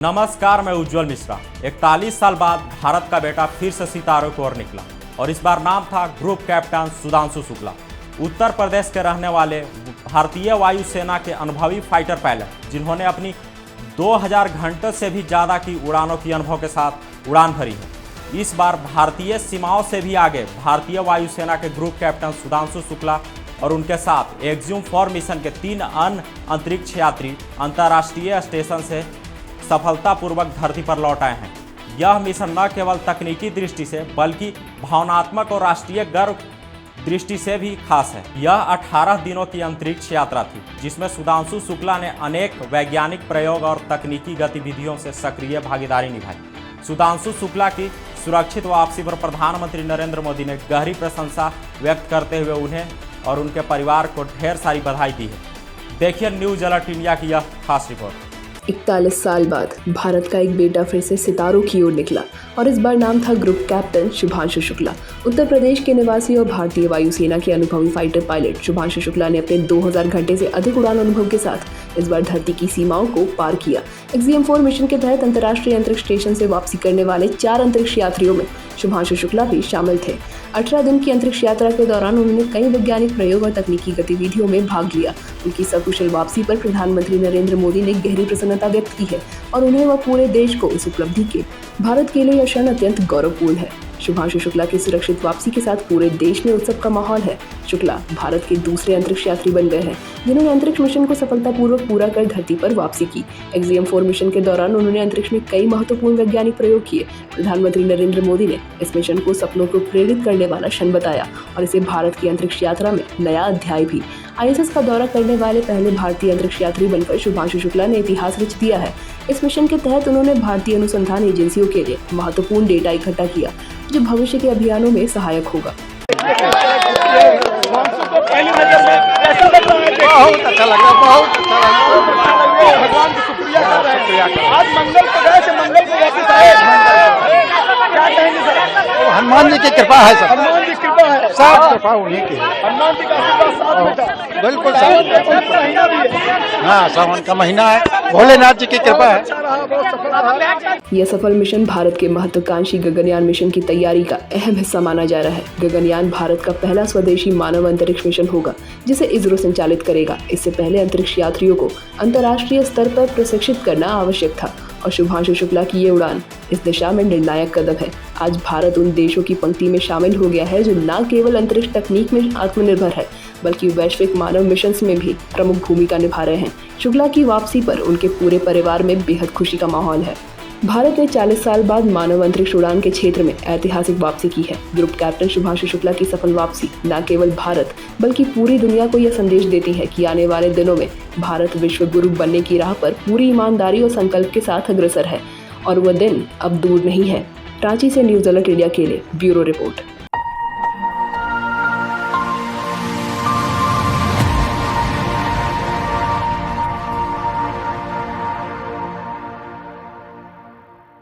नमस्कार, मैं उज्जवल मिश्रा। 41 साल बाद भारत का बेटा फिर से सितारों की ओर निकला और इस बार नाम था ग्रुप कैप्टन सुधांशु शुक्ला। उत्तर प्रदेश के रहने वाले भारतीय वायुसेना के अनुभवी फाइटर पायलट, जिन्होंने अपनी 2000 घंटे से भी ज़्यादा की उड़ानों की अनुभव के साथ उड़ान भरी है। इस बार भारतीय सीमाओं से भी आगे भारतीय वायुसेना के ग्रुप कैप्टन सुधांशु शुक्ला और उनके साथ एक्जियम 4 मिशन के 3 अन्य अंतरिक्ष यात्री अंतर्राष्ट्रीय स्टेशन से सफलतापूर्वक धरती पर लौट आए हैं। यह मिशन न केवल तकनीकी दृष्टि से बल्कि भावनात्मक और राष्ट्रीय गर्व दृष्टि से भी खास है। यह 18 दिनों की अंतरिक्ष यात्रा थी, जिसमें सुधांशु शुक्ला ने अनेक वैज्ञानिक प्रयोग और तकनीकी गतिविधियों से सक्रिय भागीदारी निभाई। सुधांशु शुक्ला की सुरक्षित वापसी पर प्रधानमंत्री नरेंद्र मोदी ने गहरी प्रशंसा व्यक्त करते हुए उन्हें और उनके परिवार को ढेर सारी बधाई दी है। देखिए न्यूज अलर्ट इंडिया की यह खास रिपोर्ट। 41 साल बाद भारत का एक बेटा फिर से सितारों की ओर निकला और इस बार नाम था ग्रुप कैप्टन शुभांशु शुक्ला। उत्तर प्रदेश के निवासी और भारतीय वायुसेना के अनुभवी फाइटर पायलट शुभांशु शुक्ला ने अपने 2000 घंटे से अधिक उड़ान अनुभव के साथ इस बार धरती की सीमाओं को पार किया। एक्जियम 4 मिशन के तहत अंतर्राष्ट्रीय अंतरिक्ष स्टेशन से वापसी करने वाले 4 अंतरिक्ष यात्रियों में शुभांशु शुक्ला भी शामिल थे। 18 दिन की अंतरिक्ष यात्रा के दौरान उन्होंने कई वैज्ञानिक प्रयोग और तकनीकी गतिविधियों में भाग लिया। उनकी सकुशल वापसी पर प्रधानमंत्री नरेंद्र मोदी ने गहरी प्रसन्नता व्यक्त की है और उन्हें व पूरे देश को इस उपलब्धि के भारत के लिए यह क्षण अत्यंत गौरवपूर्ण है। शुभांशु शुक्ला की सुरक्षित वापसी के साथ पूरे देश में उत्सव का माहौल है। शुक्ला भारत के दूसरे अंतरिक्ष यात्री बन गए हैं, जिन्होंने अंतरिक्ष मिशन को सफलतापूर्वक पूरा कर धरती पर वापसी की। एक्जियम 4 मिशन के दौरान उन्होंने अंतरिक्ष में कई महत्वपूर्ण वैज्ञानिक प्रयोग किए। प्रधानमंत्री नरेंद्र मोदी ने इस मिशन को सपनों को प्रेरित करने वाला क्षण बताया और इसे भारत की अंतरिक्ष यात्रा में नया अध्याय भी। ISS का दौरा करने वाले पहले भारतीय अंतरिक्ष यात्री बनकर शुभांशु शुक्ला ने इतिहास रच दिया है। इस मिशन के तहत उन्होंने भारतीय अनुसंधान एजेंसियों के लिए महत्वपूर्ण डेटा इकट्ठा किया, जो भविष्य के अभियानों में सहायक होगा। बहुत अच्छा लगा, बहुत अच्छा लगा। भगवान को शुक्रिया कर रहे हैं। आज मंगल को गए थे, मंगल को वापस आए। क्या कहेंगे सर? हनुमान जी की कृपा है सर। हनुमान जी की कृपा है, सब कृपा उन्हीं की है। हनुमान जी का आशीर्वाद साथ में था। बिल्कुल सर। हाँ, सावन का महीना है, भोलेनाथ जी की कृपा है। यह सफल मिशन भारत के महत्वाकांक्षी गगनयान मिशन की तैयारी का अहम हिस्सा माना जा रहा है। गगनयान भारत का पहला स्वदेशी मानव अंतरिक्ष मिशन होगा, जिसे इसरो संचालित करेगा। इससे पहले अंतरिक्ष यात्रियों को अंतर्राष्ट्रीय स्तर पर प्रशिक्षित करना आवश्यक था और शुभांशु शुक्ला की ये उड़ान इस दिशा में निर्णायक कदम है। आज भारत उन देशों की पंक्ति में शामिल हो गया है जो न केवल अंतरिक्ष तकनीक में आत्मनिर्भर है, बल्कि वैश्विक मानव मिशन में भी प्रमुख भूमिका निभा रहे हैं। शुक्ला की वापसी पर उनके पूरे परिवार में बेहद खुशी का माहौल है। भारत ने 40 साल बाद मानव अंतरिक्ष उड़ान के क्षेत्र में ऐतिहासिक वापसी की है। ग्रुप कैप्टन शुभांशु शुक्ला की सफल वापसी न केवल भारत बल्कि पूरी दुनिया को यह संदेश देती है कि आने वाले दिनों में भारत विश्व गुरु बनने की राह पर पूरी ईमानदारी और संकल्प के साथ अग्रसर है और वह दिन अब दूर नहीं है। रांची से न्यूज अलर्ट इंडिया के लिए ब्यूरो रिपोर्ट।